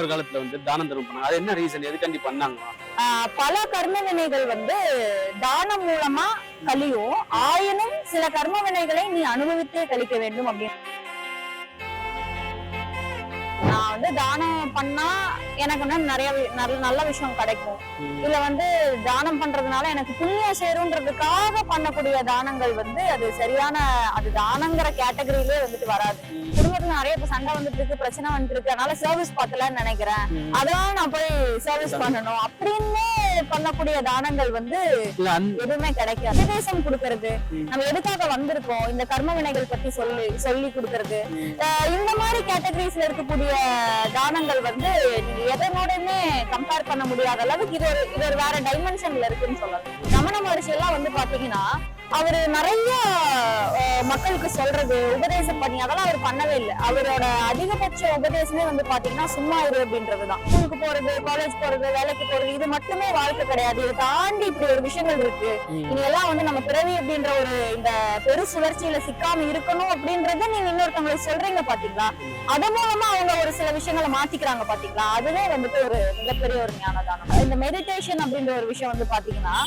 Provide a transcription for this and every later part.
முன்னொரு காலத்துல வந்து தானம் தர்மம் பண்ணாங்க. அது என்ன ரீசன்? எதுக்காண்டி பண்ணாங்க? பல கர்ம வினைகள் வந்து தானம் மூலமா கழியும். ஆயினும் சில கர்ம வினைகளை நீ அனுபவித்தே கழிக்க வேண்டும் அப்படின்னு. நான் வந்து தானம் பண்ணா எனக்கு வந்து நிறைய நல்ல விஷயம் கிடைக்கும். இல்ல வந்து தானம் பண்றதுனால எனக்கு புண்ணியம் சேரும்ன்றதுக்காக பண்ணக்கூடிய தானங்கள் வந்து அது சரியான அது தானங்கிற கேட்டகரியிலே வந்துட்டு வராது. குடும்பத்துல நிறைய இப்ப சண்டை வந்துட்டு இருக்கு, பிரச்சனை வந்துட்டு இருக்கு, அதனால சர்வீஸ் பார்த்தலன்னு நினைக்கிறேன், அதெல்லாம் நான் போய் சர்வீஸ் பண்ணணும் அப்படின்னு பண்ணக்கூடிய தானங்கள் வந்து எதுவுமே கிடைக்காது. உபதேசம் கொடுக்கறது, நம்ம எதுக்காக வந்திருக்கோம், இந்த கர்ம வினைகள் பத்தி சொல்லி கொடுக்கறது, இந்த மாதிரி கேட்டகரிஸ்ல இருக்கக்கூடிய தானங்கள் வந்து நீங்க எதனோடமே கம்பேர் பண்ண முடியாத அளவுக்கு இது ஒரு வேற டைமென்ஷன்ல இருக்குன்னு சொல்லலாம். ரமண மகரிஷி எல்லாம் வந்து பாத்தீங்கன்னா அவரு நிறைய மக்களுக்கு சொல்றது, உபதேசம் பண்ணி அதெல்லாம் அவர் பண்ணவே இல்லை. அவரோட அதிகபட்ச உபதேசமே வந்து பாத்தீங்கன்னா சும்மா இரு அப்படின்றதுதான். ஸ்கூலுக்கு போறது, காலேஜ் போறது, வேலைக்கு போறது, இது மட்டுமே வாழ்க்கை கிடையாது. இதை தாண்டி இப்படி ஒரு விஷயங்கள் இருக்கு. இனி எல்லாம் வந்து நம்ம பிறவி அப்படின்ற ஒரு இந்த பெரு சுழற்சியில சிக்காம இருக்கணும் அப்படின்றத நீங்க இன்னொருத்தவங்களுக்கு சொல்றீங்க பாத்தீங்களா, அது மூலமா அவங்க ஒரு சில விஷயங்களை மாத்திக்கிறாங்க பாத்தீங்களா, அதுவே வந்துட்டு ஒரு மிகப்பெரிய ஒரு ஞானதானம். இந்த மெடிடேஷன் அப்படின்ற ஒரு விஷயம் வந்து பாத்தீங்கன்னா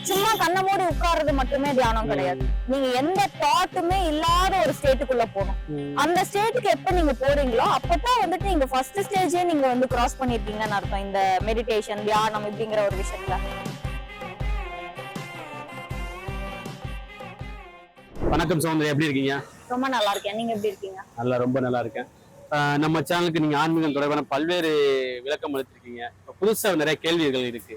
சும்மா கண்ண மூடி உட்கார்றது மட்டுமே தியானம் கிடையாது. நீங்க எந்த தாட்டுமே இல்லாத ஒரு ஸ்டேட்டுக்குள்ள போகணும். அந்த ஸ்டேட்டுக்கு எப்ப நீங்க போறீங்களோ அப்பதான் வந்துட்டு நீங்க ஃபர்ஸ்ட் ஸ்டேஜே நீங்க வந்து கிராஸ் பண்ணிருக்கீங்கன்னு அர்த்தம் இந்த மெடிடேஷன் தியானம் இப்படிங்கிற ஒரு விஷயத்துல. வணக்கம் சௌந்தர்யா, எப்படி இருக்கீங்க? ரொம்ப நல்லா இருக்கேன், நீங்க எப்படி இருக்கீங்க? ரொம்ப நல்லா இருக்கேன். நம்ம சேனலுக்கு நீங்க ஆன்மீகம் தொடர்பான பல்வேறு விளக்கம் அளித்திருக்கீங்க. புதுசா நிறைய கேள்விகள் இருக்கு.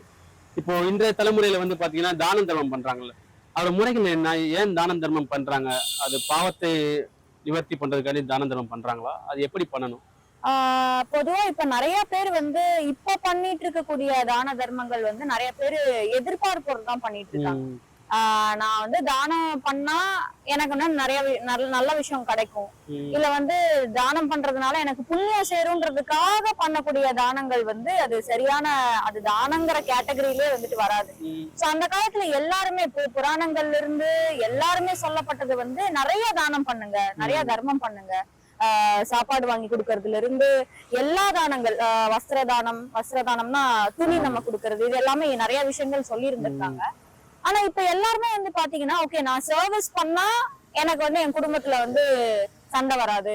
இப்போ இன்றைய தலைமுறையில வந்து பாத்தீங்கன்னா தானம் தர்மம் பண்றாங்கல்ல, அதோட முறைகள் என்ன? ஏன் தானம் தர்மம் பண்றாங்க? அது பாவத்தை நிவர்த்தி பண்றதுக்காண்டி தானம் தர்மம் பண்றாங்களா? அது எப்படி பண்ணணும்? பொதுவா இப்ப நிறைய பேர் வந்து இப்ப பண்ணிட்டு இருக்கக்கூடிய தான தர்மங்கள் வந்து நிறைய பேர் எதிர்பார்ப்போடு தான் பண்ணிட்டு இருக்காங்க. நான் வந்து தானம் பண்ணா எனக்கு வந்து நிறைய நல்ல விஷயம் கிடைக்கும், இல்ல வந்து தானம் பண்றதுனால எனக்கு புண்ணியம் சேரும்ன்றதுக்காக பண்ணக்கூடிய தானங்கள் வந்து அது சரியான அது தானங்கிற கேட்டகரியிலே வந்துட்டு வராது. சோ அந்த காலத்துல எல்லாருமே இப்போ புராணங்கள்ல இருந்து எல்லாருமே சொல்லப்பட்டது வந்து நிறைய தானம் பண்ணுங்க, நிறைய தர்மம் பண்ணுங்க, சாப்பாடு வாங்கி கொடுக்கறதுல இருந்து எல்லா தானங்கள், வஸ்திரதானம்னா துணி நம்ம கொடுக்கறது, இது எல்லாமே நிறைய விஷயங்கள் சொல்லி இருந்திருக்காங்க. ஆனா இப்ப எல்லாருமே வந்து பாத்தீங்கன்னா ஓகே நான் சர்வீஸ் பண்ணா எனக்கு வந்து என் குடும்பத்துல வந்து சண்டை வராது,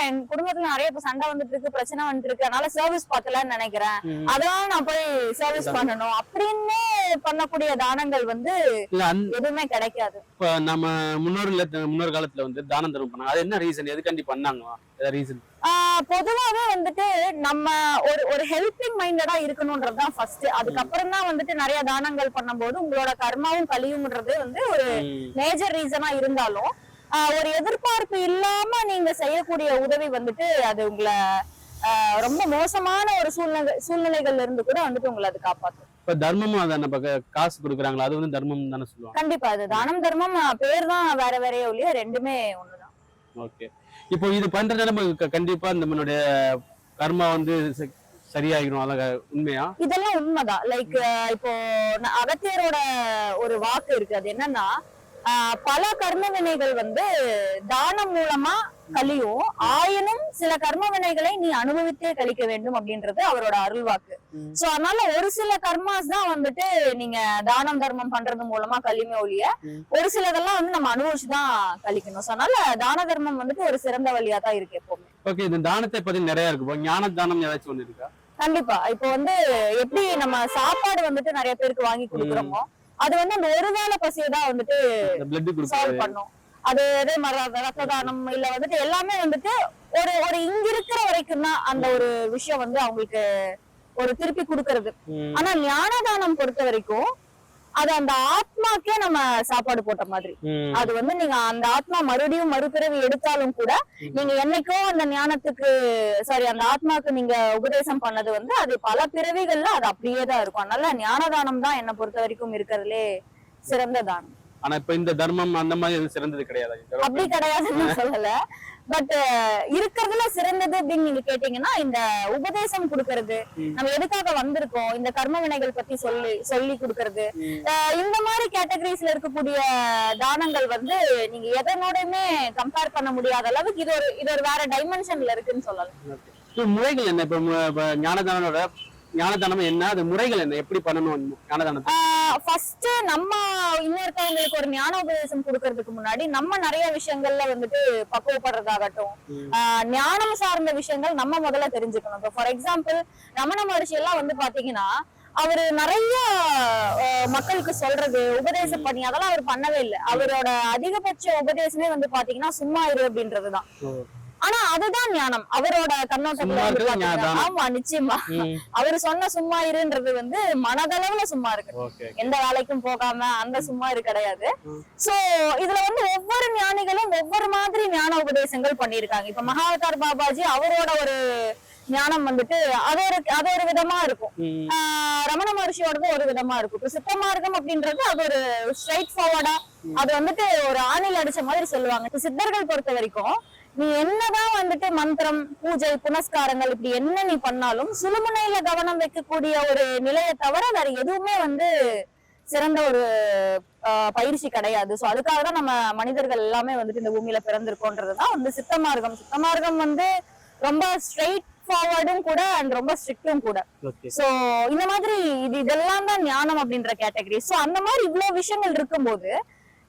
என் குடும்பத்துல நிறைய இப்ப சண்டை வந்துட்டு இருக்கு, பிரச்சனை வந்துட்டு இருக்கு, அதனால சர்வீஸ் பார்த்தலன்னு நினைக்கிறேன், அதெல்லாம் நான் போய் சர்வீஸ் பண்ணணும் அப்படின்னு பண்ணக்கூடிய தானங்கள் வந்து எதுவுமே கிடைக்காது. இப்ப நம்ம முன்னொரு காலத்துல வந்து தானம் தர்மம் பண்ணாங்க. அது என்ன ரீசன்? எதுக்காண்டி பண்ணாங்க? ரீசன் பொதுவாவே வந்துட்டு நம்ம ஒரு ஹெல்பிங் மைண்டடா இருக்கணும்ன்றதுதான் ஃபர்ஸ்ட். அதுக்கப்புறம் தான் வந்துட்டு நிறைய தானங்கள் பண்ணும்போது உங்களோட கர்மாவும் கழியும்ன்றது வந்து ஒரு மேஜர் ரீசனா இருந்தாலும் ஒரு எதிர்பார்ப்பு இல்லாம நீங்க செய்யக்கூடிய உதவி வந்துட்டு அது உங்களை ரொம்ப மோசமான ஒரு சூழ்நிலைகள்ல இருந்து கூட வந்துட்டு உங்களை அது காப்பாற்றும். இப்ப தர்மமும் அதான் நம்ம காசு கொடுக்குறாங்களா, அது வந்து தர்மம் தானே சொல்லுவாங்க. கண்டிப்பா அது தானம் தர்மம் பேர் தான் வேற வேறையே ஒழிய ரெண்டுமே ஒண்ணுதான். ஓகே, இப்போ இது பண்றதுனால நமக்கு கண்டிப்பா நம்மளுடைய கர்மா வந்து சரியாகிடும், அழகா உண்மையா? இதெல்லாம் உண்மைதான். லைக் இப்போ அகத்தியரோட ஒரு வாக்கு இருக்கு, அது என்னன்னா பல கர்ம வினைகள் வந்து தானம் மூலமா கழியும், ஆயினும் சில கர்ம வினைகளை நீ அனுபவித்தே கழிக்க வேண்டும் அப்படின்றது அவரோட அருள் வாக்கு. சோ அதனால ஒரு சில கர்மாஸ் தான் வந்துட்டு நீங்க தானம் தர்மம் பண்றது மூலமா கழியுமே ஒழிய ஒரு சிலதெல்லாம் வந்து நம்ம அனுபவிச்சுதான் கழிக்கணும். சோ அதனால தான தர்மம் வந்துட்டு ஒரு சிறந்த வழியா தான் இருக்கு எப்பவுமே. ஓகே, இந்த தானத்தை பத்தி நிறைய இருக்கு. ஞான தானம் ஏதாச்சும் ஒண்ணு இருக்கா? கண்டிப்பா. இப்போ வந்து எப்படி நம்ம சாப்பாடு வந்துட்டு நிறைய பேருக்கு வாங்கி கொடுக்குறோமோ அது வந்து அந்த ஒருவேளை பசியதான் வந்துட்டு சால்வ் பண்ணும். அது அதே மாதிரி ரத்த தானம் இல்ல வந்துட்டு எல்லாமே வந்துட்டு ஒரு இங்க இருக்கிற வரைக்கும் தான் அந்த ஒரு விஷயம் வந்து அவங்களுக்கு ஒரு திருப்பி கொடுக்கறது. ஆனா ஞான தானம் பொறுத்த வரைக்கும் அது அந்த ஆத்மாக்கே நம்ம சாப்பாடு போட்ட மாதிரி. அது வந்து நீங்க அந்த ஆத்மா மறுபடியும் மறுபிறவி எடுத்தாலும் கூட நீங்க என்னைக்கோ அந்த ஞானத்துக்கு அந்த ஆத்மாக்கு நீங்க உபதேசம் பண்ணது வந்து அது பல பிறவிகள்ல அது அப்படியே தான் இருக்கும். அதனால ஞானதானம் தான் என்னை பொறுத்த வரைக்கும் இருக்கிறதுலே சிறந்த தானம். ஆனா இப்ப இந்த தர்மம் அந்த மாதிரி சிறந்தது கிடையாது. அப்படி கிடையாதுன்னு சொல்லல, பட் இருக்கிறதுல சிறந்தது அப்படின்னு நீங்க கேட்டீங்கன்னா இந்த உபதேசம் கொடுக்கறது, நம்ம எதுக்காக வந்திருக்கோம், இந்த கர்ம வினைகள் பத்தி சொல்லி கொடுக்கறது, இந்த மாதிரி கேட்டகரிஸ்ல இருக்கக்கூடிய தானங்கள் வந்து நீங்க எதனோடமே கம்பேர் பண்ண முடியாத அளவுக்கு இது ஒரு வேற டைமென்ஷன்ல இருக்குன்னு சொல்லலாம். இப்ப முறைகள் என்ன? இப்ப ஞானதானம் என்ன, அது முறைகள் என்ன, எப்படி பண்ணணும் ஞானதானத்தை? ஃபர்ஸ்ட் நம்ம இன்னொருத்தவங்களுக்கு ஒரு ஞான உபதேசம் கொடுக்கறதுக்கு முன்னாடி நம்ம நிறைய விஷயங்கள்ல வந்துட்டு பக்குவப்படுறதாகட்டும், ஞானம் சார்ந்த விஷயங்கள் நம்ம முதல்ல தெரிஞ்சுக்கணும். இப்போ ஃபார் எக்ஸாம்பிள் ரமண மகரிஷி எல்லாம் வந்து பாத்தீங்கன்னா அவரு நிறைய மக்களுக்கு சொல்றது உபதேசம் பண்ணி அதெல்லாம் அவர் பண்ணவே இல்லை. அவரோட அதிகபட்ச உபதேசமே வந்து பாத்தீங்கன்னா சும்மா இரு அப்படின்றதுதான். ஆனா அதுதான் ஞானம் அவரோட கண்ணோட்டத்துல. ஆமா, நிச்சயமா. அவரு சொன்ன சும்மா இருன்றது வந்து மனதளவுல சும்மா இருக்கு, எந்த வேலைக்கும் போகாம அந்த சும்மா இரு கிடையாது. சோ இதுல வந்து ஒவ்வொரு ஞானிகளும் ஒவ்வொரு மாதிரி ஞான உபதேசங்கள் பண்ணிருக்காங்க. இப்ப மகாவதார் பாபாஜி அவரோட ஒரு ஞானம் வந்துட்டு அது ஒரு விதமா இருக்கும், ரமண மகர்ஷியோடது ஒரு விதமா இருக்கும். இப்ப சித்த மார்க்கம் அப்படின்றது அது ஒரு ஸ்ட்ரைட் ஃபார்வர்டா அது வந்துட்டு ஒரு ஆணில் அடிச்ச மாதிரி சொல்லுவாங்க. இப்ப சித்தர்கள் பொறுத்த வரைக்கும் நீ என்னதான் வந்துட்டு மந்திரம் பூஜை புனஸ்காரங்கள் இப்படி என்ன நீ பண்ணாலும் சுழுமுனையில கவனம் வைக்கக்கூடிய ஒரு நிலையை தவிர வேற எதுவுமே வந்து சிறந்த ஒரு பயிற்சி கிடையாது. சோ அதுக்காக தான் நம்ம மனிதர்கள் எல்லாமே வந்துட்டு இந்த பூமியில பிறந்திருக்கோன்றதுதான் வந்து சித்த மார்க்கம். சித்த மார்க்கம் வந்து ரொம்ப ஸ்ட்ரெயிட் ஃபார்வர்டும் கூட அண்ட் ரொம்ப ஸ்ட்ரிக்டும் கூட. சோ இந்த மாதிரி இதெல்லாம் தான் ஞானம் அப்படின்ற கேட்டகரி. சோ அந்த மாதிரி இவ்வளவு விஷயங்கள் இருக்கும்போது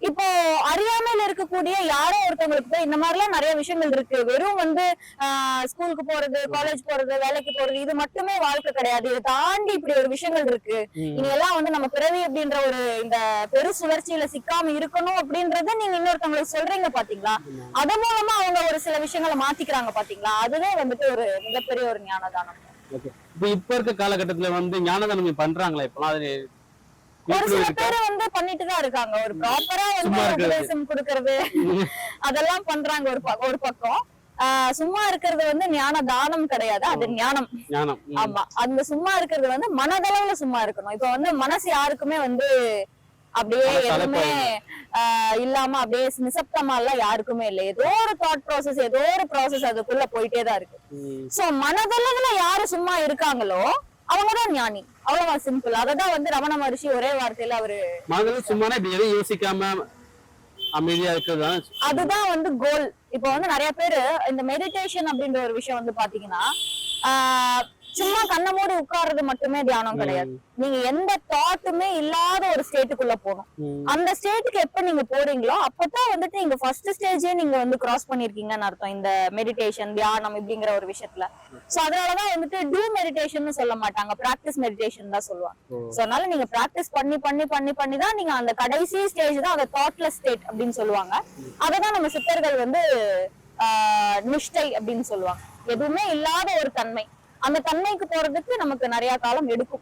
இப்போ அறியாமையில இருக்கக்கூடிய யாரோ ஒருத்தவங்களுக்கு போய் இந்த மாதிரி எல்லாம் நிறைய விஷயங்கள் இருக்கு, வெறும் வந்து ஸ்கூலுக்கு போறது காலேஜ் போறது வேலைக்கு போறது இது மட்டுமே வாழ்க்கை கிடையாது, இதை தாண்டி இப்படி ஒரு விஷயங்கள் இருக்கு, இனி எல்லாம் வந்து நம்ம பிறவி அப்படின்ற ஒரு இந்த பெரு சுழற்சியில சிக்காம இருக்கணும் அப்படின்றத நீங்க இன்னொருத்தவங்களுக்கு சொல்றீங்க பாத்தீங்களா, அது மூலமா அவங்க ஒரு சில விஷயங்களை மாத்திக்கிறாங்க பாத்தீங்களா, அதுவே வந்துட்டு ஒரு மிகப்பெரிய ஒரு ஞானதானம். இப்ப இருக்க காலகட்டத்துல வந்து ஞானதானம் பண்றாங்களா? இப்பெல்லாம் அது ஒரு சில பேர் வந்து பண்ணிட்டு தான் இருக்காங்க, ஒரு ப்ராப்பரா வந்து உபதேசம் கொடுக்கறது அதெல்லாம் பண்றாங்க. ஒரு பக்கம் சும்மா இருக்கிறது வந்து ஞான தானம் கிடையாது, அது ஞானம். ஆமா, அந்த சும்மா இருக்கிறது வந்து மனதளவுல சும்மா இருக்கணும். இப்ப வந்து மனசு யாருக்குமே வந்து அப்படியே எதுவுமே இல்லாம அப்படியே நிசப்தமா எல்லாம் யாருக்குமே இல்லை, ஏதோ ஒரு தாட் ப்ராசஸ் ஏதோ ஒரு ப்ராசஸ் அதுக்குள்ள போயிட்டே தான் இருக்கு. சோ மனதளவுல யாரு சும்மா இருக்காங்களோ அவங்கதான் ஞானி, அவ்வளவுதான், சிம்பிள். அததான் வந்து ரமண மகரிஷி ஒரே வார்த்தையில அவரு சும்மா எதையும் யோசிக்காம அமைதியா இருக்கிறது அதுதான் வந்து கோல். இப்ப வந்து நிறைய பேரு இந்த மெடிடேஷன் அப்படின்ற ஒரு விஷயம் வந்து பாத்தீங்கன்னா சும்மா கண்ணை மூடி உட்கார்றது மட்டுமே தியானம் கிடையாது. நீங்க எந்த தாட்டுமே இல்லாத ஒரு ஸ்டேட்டுக்குள்ள போகணும். அந்த ஸ்டேட்டுக்கு எப்ப நீங்க போறீங்களோ அப்பதான் வந்துட்டு நீங்க ஃபர்ஸ்ட் ஸ்டேஜே நீங்க வந்து கிராஸ் பண்ணிருக்கீங்கன்னு அர்த்தம் இந்த மெடிடேஷன் தியானம் இப்படிங்கிற ஒரு விஷயத்துல. சோ அதனாலதான் வந்துட்டு டூ மெடிடேஷன் சொல்ல மாட்டாங்க, பிராக்டிஸ் மெடிடேஷன் தான் சொல்லுவாங்க. சோ அதனால நீங்க பிராக்டிஸ் பண்ணி பண்ணி பண்ணி பண்ணி தான் நீங்க அந்த கடைசி ஸ்டேஜ் தான் அந்த தாட்லெஸ் ஸ்டேட் அப்படின்னு சொல்லுவாங்க. அததான் நம்ம சித்தர்கள் வந்து நிஷ்டை அப்படின்னு சொல்லுவாங்க, எதுவுமே இல்லாத ஒரு தன்மை. அந்த தன்மைக்கு போறதுக்கு நமக்கு நிறைய காலம் எடுக்கும்.